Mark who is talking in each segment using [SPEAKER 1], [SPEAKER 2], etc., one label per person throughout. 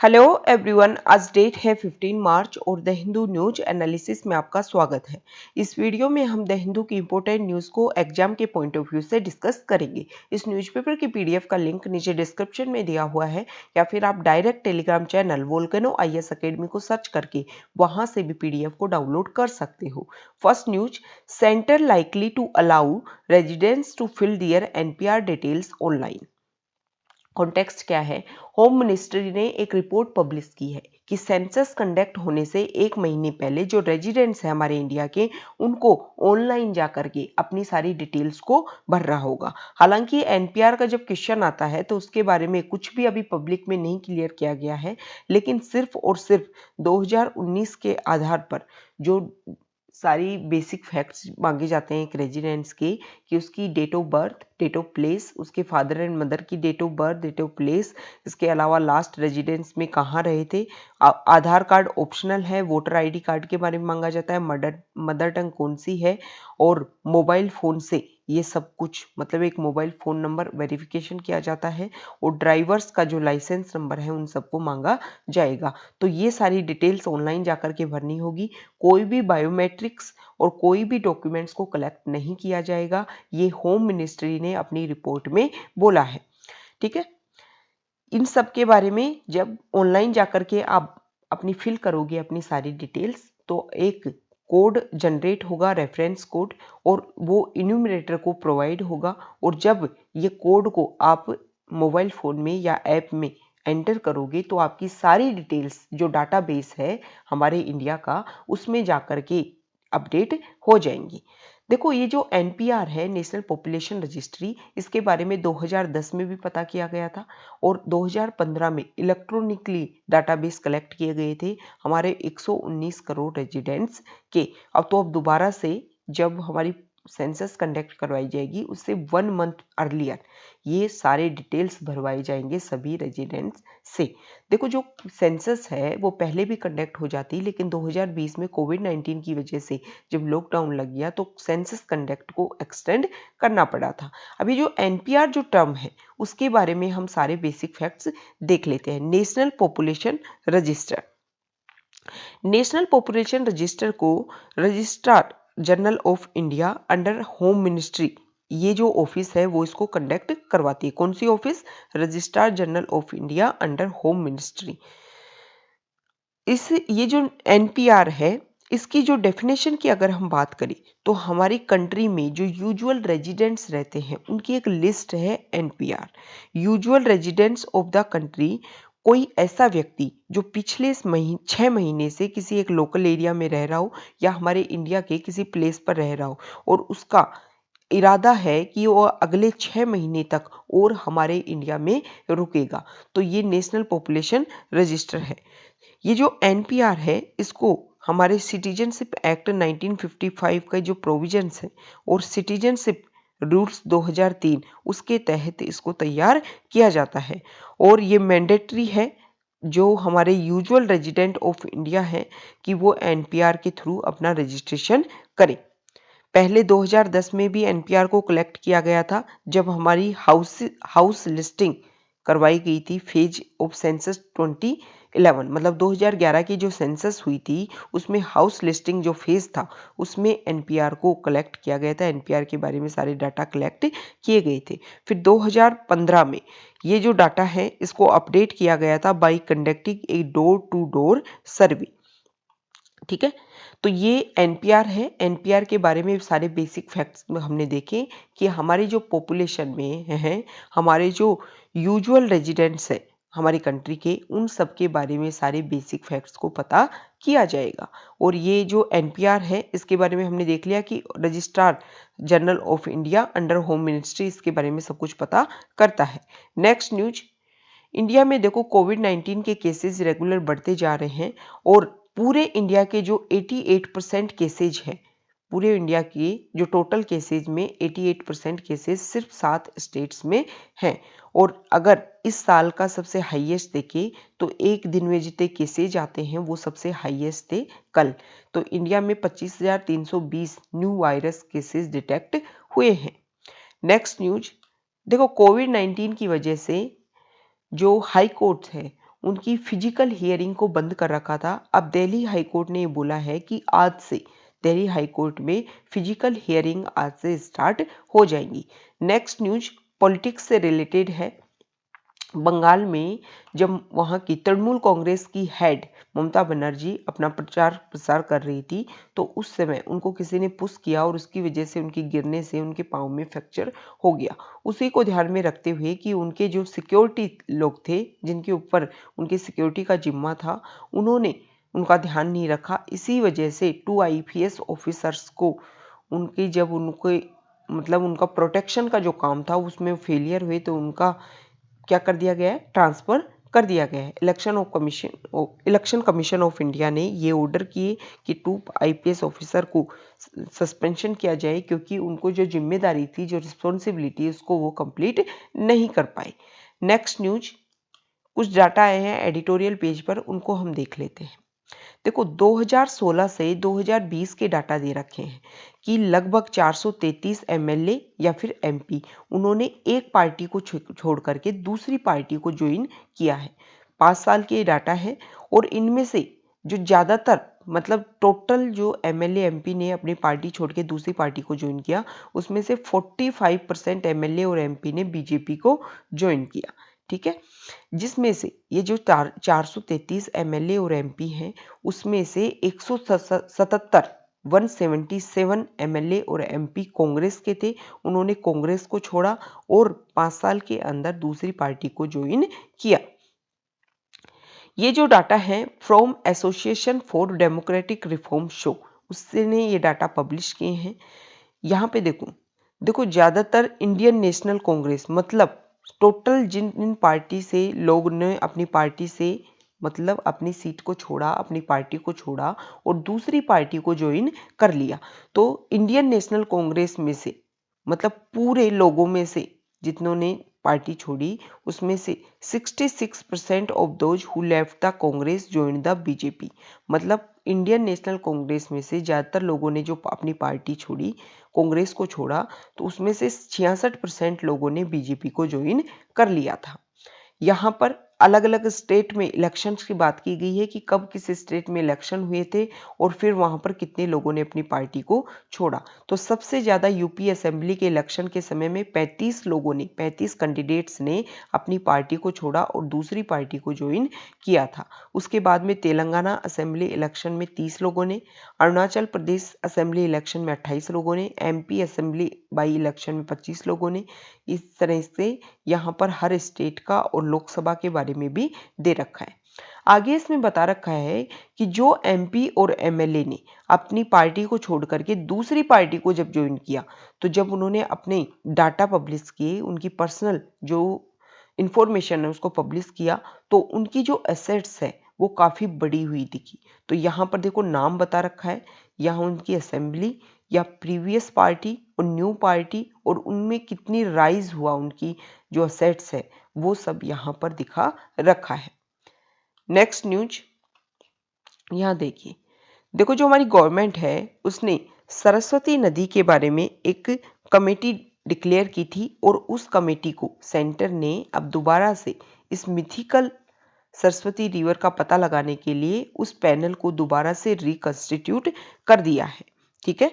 [SPEAKER 1] Hello everyone, आज date है 15 मार्च और द हिंदू न्यूज एनालिसिस में आपका स्वागत है। इस वीडियो में हम द हिंदू की इंपॉर्टेंट न्यूज़ को एग्जाम के पॉइंट ऑफ व्यू से डिस्कस करेंगे। इस न्यूज़पेपर की पीडीएफ का लिंक नीचे डिस्क्रिप्शन में दिया हुआ है या फिर आप direct Telegram channel volcano IAS academy को सर्च करके वहां से भी पीडीएफ को डाउनलोड कर सकते हो। First news, centre likely to allow residents to fill their NPR details online. Context क्या है? होम मिनिस्ट्री ने एक रिपोर्ट पब्लिश की है कि सेंसस कंडक्ट होने से एक महीने पहले जो रेजिडेंट्स हैं हमारे इंडिया के, उनको ऑनलाइन जा करके अपनी सारी डिटेल्स को भरना होगा। हालांकि NPR का जब क्वेश्चन आता है तो उसके बारे में कुछ भी अभी पब्लिक में नहीं क्लियर किया गया है, लेकिन सिर्फ और सिर्फ 2019 के आधार पर जो सारी बेसिक फैक्ट्स मांगे जाते हैं एक रेजिडेंट्स के, कि उसकी date of birth, date of place, उसके फादर एंड मदर की date of birth, date of place, इसके अलावा लास्ट रेजिडेंस में कहाँ रहे थे, आधार कार्ड ऑप्शनल है, वोटर ID कार्ड के बारे में मांगा जाता है, मदर टंग कौन सी है, और मोबाइल फ़ोन से ये सब कुछ, मतलब एक मोबाइल फ़ोन नंबर वेरिफिकेशन किया जाता है, और ड्राइवर्स का जो लाइसेंस नंबर है उन सबको मांगा जाएगा। तो ये सारी डिटेल्स ऑनलाइन जाकर के भरनी होगी। कोई भी बायोमेट्रिक्स और कोई भी डॉक्यूमेंट्स को कलेक्ट नहीं किया जाएगा, ये होम मिनिस्ट्री ने अपनी रिपोर्ट में बोला है। ठीक है, इन सब के बारे में जब ऑनलाइन जाकर के आप अपनी फिल करोगे अपनी सारी डिटेल्स, तो एक कोड जनरेट होगा, रेफरेंस कोड, और वो इन्यूमरेटर को प्रोवाइड होगा। और जब ये कोड को आप मोबाइल फ़ोन में या ऐप में एंटर करोगे तो आपकी सारी डिटेल्स जो डाटाबेस है हमारे इंडिया का, उसमें जाकर के अपडेट हो जाएंगी। देखो, ये जो NPR है, नेशनल पॉपुलेशन रजिस्ट्री, इसके बारे में 2010 में भी पता किया गया था, और 2015 में इलेक्ट्रॉनिकली डाटाबेस कलेक्ट किए गए थे हमारे 119 करोड़ रेजिडेंट्स के। अब तो अब दोबारा से जब हमारी सेंसस कंडक्ट करवाई जाएगी उससे 1 मंथ अर्लियर ये सारे डिटेल्स भरवाए जाएंगे सभी रेजिडेंट्स से। देखो, जो सेंसस है वो पहले भी कंडक्ट हो जाती, लेकिन 2020 में कोविड-19 की वजह से जब लॉकडाउन लग गया तो सेंसस कंडक्ट को एक्सटेंड करना पड़ा था। अभी जो NPR जो टर्म है उसके बारे में हम सारे बेसिक फैक्ट्स देख लेते हैं। National population register, national population register को registrar general of India under home ministry, ये जो ऑफिस है वो इसको कंडक्ट करवाती है। कौन सी office? Registrar general of India under home ministry. ये जो NPR है, इसकी जो डेफिनेशन की अगर हम बात करें तो हमारी कंट्री में जो यूजुअल रेजिडेंट्स रहते हैं उनकी एक लिस्ट है NPR। Usual residents of the country, कोई ऐसा व्यक्ति जो पिछले 6 महीने से किसी एक लोकल एरिया में रह रहा हो या हमारे इंडिया के किसी प्लेस पर रह रहा हो, और उसका इरादा है कि वो अगले 6 महीने तक और हमारे इंडिया में रुकेगा, तो ये नेशनल पॉपुलेशन रजिस्टर है। ये जो NPR है इसको हमारे सिटीजनशिप एक्ट 1955 का जो प्रोविजंस है और सिटीजनशिप रूल्स 2003 उसके तहत इसको तैयार किया जाता है, और ये मैंडेटरी है जो हमारे यूजुअल रेजिडेंट ऑफ इंडिया है कि वो NPR के थ्रू अपना रजिस्ट्रेशन करें। पहले 2010 में भी NPR को कलेक्ट किया गया था जब हमारी हाउस लिस्टिंग करवाई गई थी फेज ऑफ सेंसस 2011, मतलब 2011 की जो सेंसस हुई थी उसमें हाउस लिस्टिंग जो फेज था उसमें NPR को कलेक्ट किया गया था। NPR के बारे में सारे डाटा कलेक्ट किए गए थे। फिर 2015 में ये जो डाटा है इसको अपडेट किया गया था by conducting a door to door survey. ठीक है, तो ये NPR है। NPR के बारे में सारे बेसिक फैक्ट्स हमने देखे कि हमारी जो पॉपुलेशन में है, हमारे जो यूजुअल रेजिडेंट्स है हमारी कंट्री के, उन सब के बारे में सारे बेसिक फैक्ट्स को पता किया जाएगा। और ये जो NPR है इसके बारे में हमने देख लिया कि registrar general of India under home ministry इसके बारे में सब कुछ पता करता है। नेक्स्ट न्यूज, इंडिया में देखो कोविड-19 के केसेस रेगुलर बढ़ते जा रहे हैं, और पूरे इंडिया के जो 88% केसेज हैं, पूरे इंडिया के जो टोटल केसेज में 88% केसेस सिर्फ 7 स्टेट्स में हैं। और अगर इस साल का सबसे हाईएस्ट देखें तो एक दिन में जितने केसेज आते हैं वो सबसे हाईएस्ट थे कल। तो इंडिया में 25,320 न्यू वायरस केसेस डिटेक्ट हुए हैं। नेक्स्ट न्यूज, देखो कोविड-19 की वजह से जो हाई कोर्ट है उनकी फिजिकल हियरिंग को बंद कर रखा था। अब दिल्ली हाई कोर्ट ने ये बोला है कि आज से दिल्ली हाई कोर्ट में फिजिकल हियरिंग आज से स्टार्ट हो जाएंगी। नेक्स्ट न्यूज पॉलिटिक्स से रिलेटेड है। बंगाल में जब वहाँ की तृणमूल कांग्रेस की हेड ममता बनर्जी अपना प्रचार प्रसार कर रही थी, तो उस समय उनको किसी ने पुश किया और उसकी वजह से उनकी गिरने से उनके पाँव में फ्रैक्चर हो गया। उसी को ध्यान में रखते हुए कि उनके जो सिक्योरिटी लोग थे, जिनके ऊपर उनकी सिक्योरिटी का जिम्मा था, उन्होंने उनका ध्यान नहीं रखा। इसी वजह से 2 IPS ऑफिसर्स को उनकी जब उनके मतलब उनका प्रोटेक्शन का जो काम था उसमें फेलियर हुए, तो उनका क्या कर दिया गया है, ट्रांसफर कर दिया गया है। इलेक्शन कमीशन ऑफ इंडिया ने ये ऑर्डर किए कि 2 IPS ऑफिसर को सस्पेंशन किया जाए, क्योंकि उनको जो जिम्मेदारी थी, जो रिस्पॉन्सिबिलिटी, उसको वो कंप्लीट नहीं कर पाए। नेक्स्ट न्यूज, कुछ डाटा आए हैं एडिटोरियल पेज पर, उनको हम देख लेते हैं। देखो 2016 से 2020 के डाटा दे रखे हैं कि लगभग 433 MLA या फिर MP उन्होंने एक पार्टी को छोड़ करके दूसरी पार्टी को ज्वाइन किया है। 5 साल के डाटा है और इनमें से जो ज़्यादातर मतलब टोटल जो MLA MP ने अपनी पार्टी छोड़ के दूसरी पार्टी को ज्वाइन किया, उसमें से 45% MLA और MP ने BJP को ज्वाइन किया। ठीक है, जिसमें से ये जो 433 MLA और MP हैं, उसमें से 177 MLA और MP कांग्रेस के थे, उन्होंने कांग्रेस को छोड़ा और 5 साल के अंदर दूसरी पार्टी को ज्वाइन किया। ये जो डाटा है from association for democratic reform show, उसने ये डाटा पब्लिश किए हैं। यहाँ पे देखो ज़्यादातर इंडियन नेशनल कांग्रेस, मतलब टोटल जिन पार्टी से लोग ने अपनी पार्टी से मतलब अपनी सीट को छोड़ा, अपनी पार्टी को छोड़ा और दूसरी पार्टी को ज्वाइन कर लिया, तो इंडियन नेशनल कांग्रेस में से मतलब पूरे लोगों में से जितनों ने पार्टी छोड़ी, उसमें से 66% of those who left the Congress join the BJP। मतलब इंडियन नेशनल कांग्रेस में से ज़्यादातर लोगों ने जो अपनी पार्टी छोड़ी, कांग्रेस को छोड़ा, तो उसमें से 66% लोगों ने BJP को ज्वाइन कर लिया था। यहाँ पर अलग अलग स्टेट में इलेक्शंस की बात की गई है कि कब किस स्टेट में इलेक्शन हुए थे और फिर वहाँ पर कितने लोगों ने अपनी पार्टी को छोड़ा। तो सबसे ज़्यादा यूपी असेंबली के इलेक्शन के समय में 35 कैंडिडेट्स ने अपनी पार्टी को छोड़ा और दूसरी पार्टी को ज्वाइन किया था। उसके बाद में तेलंगाना असेंबली इलेक्शन में 30 लोगों ने, अरुणाचल प्रदेश असेंबली इलेक्शन में 28 लोगों ने, MP असेंबली बाई इलेक्शन में 25 लोगों ने। इस तरह से यहाँ पर हर स्टेट का और लोकसभा के बारे में भी दे रखा है। आगे इसमें बता रखा है कि जो MP और MLA ने अपनी पार्टी को छोड़ करके दूसरी पार्टी को जब ज्वाइन किया, तो जब उन्होंने अपने डाटा पब्लिश किए, उनकी पर्सनल जो इंफॉर्मेशन है उसको पब्लिश किया, तो उनकी जो एसेट्स है वो काफ़ी बड़ी हुई दिखी। तो यहाँ पर देखो नाम बता रखा है, यहाँ उनकी असेंबली या प्रीवियस पार्टी और न्यू पार्टी और उनमें कितनी राइज हुआ उनकी जो असेट्स है, वो सब यहाँ पर दिखा रखा है। नेक्स्ट न्यूज यहाँ देखिए, देखो जो हमारी गवर्नमेंट है उसने सरस्वती नदी के बारे में एक कमेटी डिक्लेयर की थी और उस कमेटी को सेंटर ने अब दोबारा से इस मिथिकल सरस्वती रिवर का पता लगाने के लिए उस पैनल को दोबारा से रिकंस्टिट्यूट कर दिया है। ठीक है,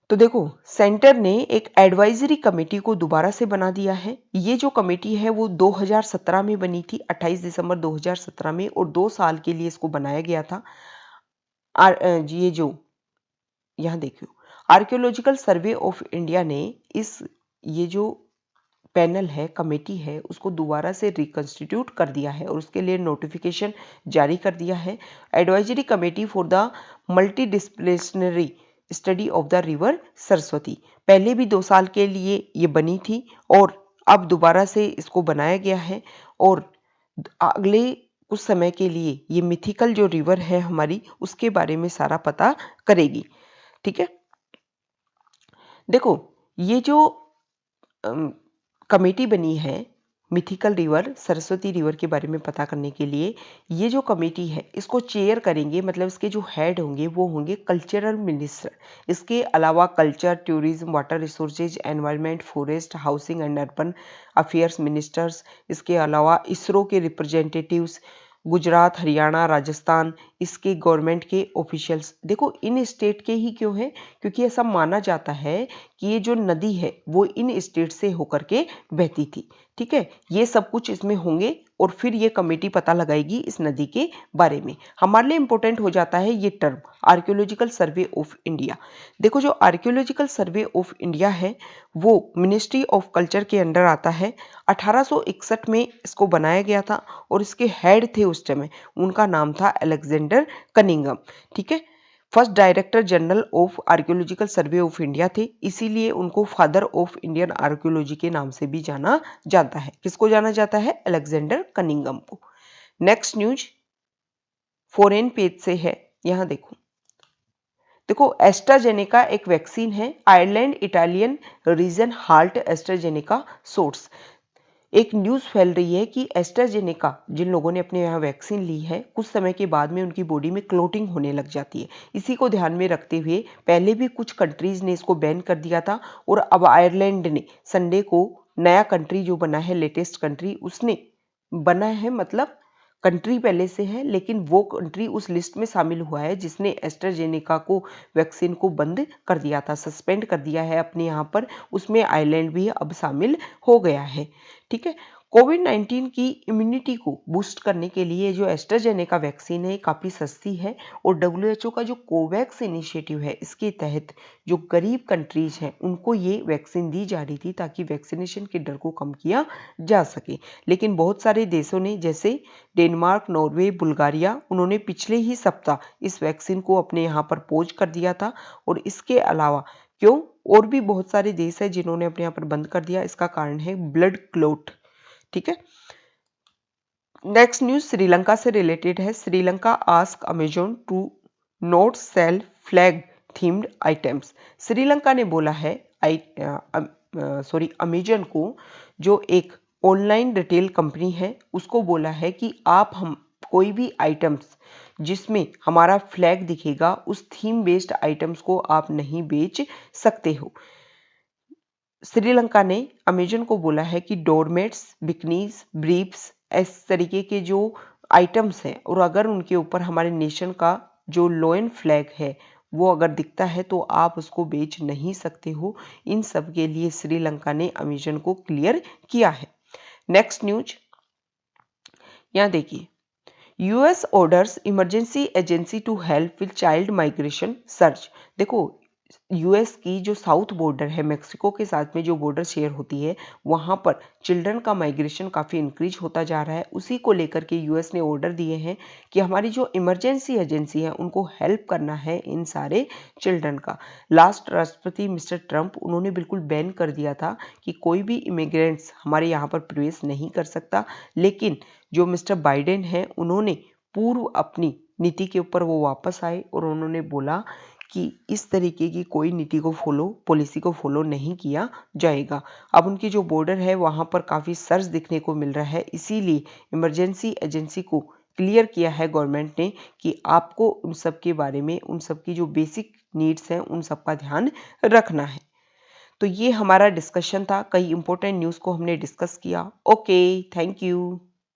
[SPEAKER 1] तो देखो सेंटर ने एक एडवाइजरी कमेटी को दोबारा से बना दिया है। ये जो कमेटी है वो 2017 में बनी थी, 28 दिसंबर 2017 में, और 2 साल के लिए इसको बनाया गया था। ये जो यहाँ देखियो आर्कियोलॉजिकल सर्वे ऑफ इंडिया ने ये जो पैनल है, कमेटी है, उसको दोबारा से रिकंस्टिट्यूट कर दिया है और उसके लिए नोटिफिकेशन जारी कर दिया है। Advisory committee for the multi disciplinary study of the river Saraswati, पहले भी 2 साल के लिए ये बनी थी और अब दोबारा से इसको बनाया गया है और अगले कुछ समय के लिए ये मिथिकल जो रिवर है हमारी, उसके बारे में सारा पता करेगी। ठीक है, देखो ये जो कमेटी बनी है मिथिकल रिवर, सरस्वती रिवर के बारे में पता करने के लिए ये जो कमेटी है इसको चेयर करेंगे, मतलब इसके जो हेड होंगे वो होंगे कल्चरल मिनिस्टर। इसके अलावा culture, tourism, water resources, environment, forest, housing and urban affairs ministers, इसके अलावा इसरो के रिप्रेजेंटेटिव्स, गुजरात, हरियाणा, राजस्थान, इसके गवर्नमेंट के ऑफिशियल्स। देखो इन स्टेट के ही क्यों है, क्योंकि ऐसा माना जाता है कि ये जो नदी है वो इन स्टेट से होकर के बहती थी। ठीक है, ये सब कुछ इसमें होंगे और फिर ये कमेटी पता लगाएगी इस नदी के बारे में। हमारे लिए इंपॉर्टेंट हो जाता है ये term archaeological survey of India. देखो जो आर्कियोलॉजिकल सर्वे ऑफ इंडिया है वो मिनिस्ट्री ऑफ कल्चर के अंडर आता है। 1861 में इसको बनाया गया था और इसके हेड थे उस समय, उनका नाम था अलेक्जेंडर कनिंगम। ठीक है, first director general of archaeological survey of India थे, इसीलिए उनको फादर ऑफ इंडियन आर्कियोलॉजी के नाम से भी जाना जाता है। किसको जाना जाता है? अलेक्जेंडर कनिंगम को। नेक्स्ट न्यूज फॉरेन पेज से है, यहां देखो एस्ट्राजेनेका एक वैक्सीन है, Ireland Italian region halt AstraZeneca source. एक न्यूज़ फैल रही है कि एस्ट्राजेनेका जिन लोगों ने अपने यहाँ वैक्सीन ली है कुछ समय के बाद में उनकी बॉडी में क्लोटिंग होने लग जाती है। इसी को ध्यान में रखते हुए पहले भी कुछ कंट्रीज ने इसको बैन कर दिया था और अब आयरलैंड ने संडे को नया कंट्री जो बना है, लेटेस्ट कंट्री उसने बना है, मतलब कंट्री पहले से है लेकिन वो कंट्री उस लिस्ट में शामिल हुआ है जिसने एस्ट्राजेनेका को वैक्सीन को बंद कर दिया था, सस्पेंड कर दिया है अपने यहाँ पर। उसमें आयरलैंड भी अब शामिल हो गया है। ठीक है, कोविड-19 की इम्यूनिटी को बूस्ट करने के लिए जो एस्ट्राजेनेका वैक्सीन है काफ़ी सस्ती है और WHO का जो कोवैक्स इनिशिएटिव है इसके तहत जो गरीब कंट्रीज हैं उनको ये वैक्सीन दी जा रही थी ताकि वैक्सीनेशन के डर को कम किया जा सके। लेकिन बहुत सारे देशों ने जैसे डेनमार्क, नॉर्वे, बुल्गारिया, उन्होंने पिछले ही सप्ताह इस वैक्सीन को अपने यहाँ पर पॉज कर दिया था। और इसके अलावा क्यों और भी बहुत सारे देश हैं जिन्होंने अपने यहाँ पर बंद कर दिया, इसका कारण है ब्लड क्लॉट। ठीक है, नेक्स्ट न्यूज श्रीलंका से रिलेटेड है। Sri Lanka ask Amazon to not sell flag themed items. Sri Lanka ने बोला है अमेजन को, जो एक ऑनलाइन रिटेल कंपनी है, उसको बोला है कि आप हम कोई भी आइटम्स जिसमें हमारा फ्लैग दिखेगा उस थीम बेस्ड आइटम्स को आप नहीं बेच सकते हो। श्रीलंका ने अमेजन को बोला है कि डोरमेट्स, बिकनीज, ब्रीफ्स, इस तरीके के जो आइटम्स हैं और अगर उनके ऊपर हमारे नेशन का जो लोयन फ्लैग है वो अगर दिखता है तो आप उसको बेच नहीं सकते हो। इन सब के लिए श्रीलंका ने अमेजन को क्लियर किया है। नेक्स्ट न्यूज यहाँ देखिए, US orders emergency agency to help with child migration search. देखो यूएस की जो साउथ बॉर्डर है, मेक्सिको के साथ में जो बॉर्डर शेयर होती है, वहां पर चिल्ड्रन का माइग्रेशन काफ़ी इंक्रीज होता जा रहा है। उसी को लेकर के यूएस ने ऑर्डर दिए हैं कि हमारी जो इमरजेंसी एजेंसी है उनको हेल्प करना है इन सारे चिल्ड्रन का। लास्ट राष्ट्रपति मिस्टर ट्रंप, उन्होंने बिल्कुल बैन कर दिया था कि कोई भी इमिग्रेंट्स हमारे यहाँ पर प्रवेश नहीं कर सकता, लेकिन जो मिस्टर बाइडेन है उन्होंने पूर्व अपनी नीति के ऊपर वो वापस आए और उन्होंने बोला कि इस तरीके की कोई नीति को पॉलिसी को फॉलो नहीं किया जाएगा। अब उनकी जो बॉर्डर है वहां पर काफ़ी सर्च दिखने को मिल रहा है, इसीलिए इमरजेंसी एजेंसी को क्लियर किया है गवर्नमेंट ने कि आपको उन सब के बारे में, उन सब की जो बेसिक नीड्स हैं उन सब का ध्यान रखना है। तो ये हमारा डिस्कशन था, कई इंपॉर्टेंट न्यूज़ को हमने डिस्कस किया। Okay, thank you.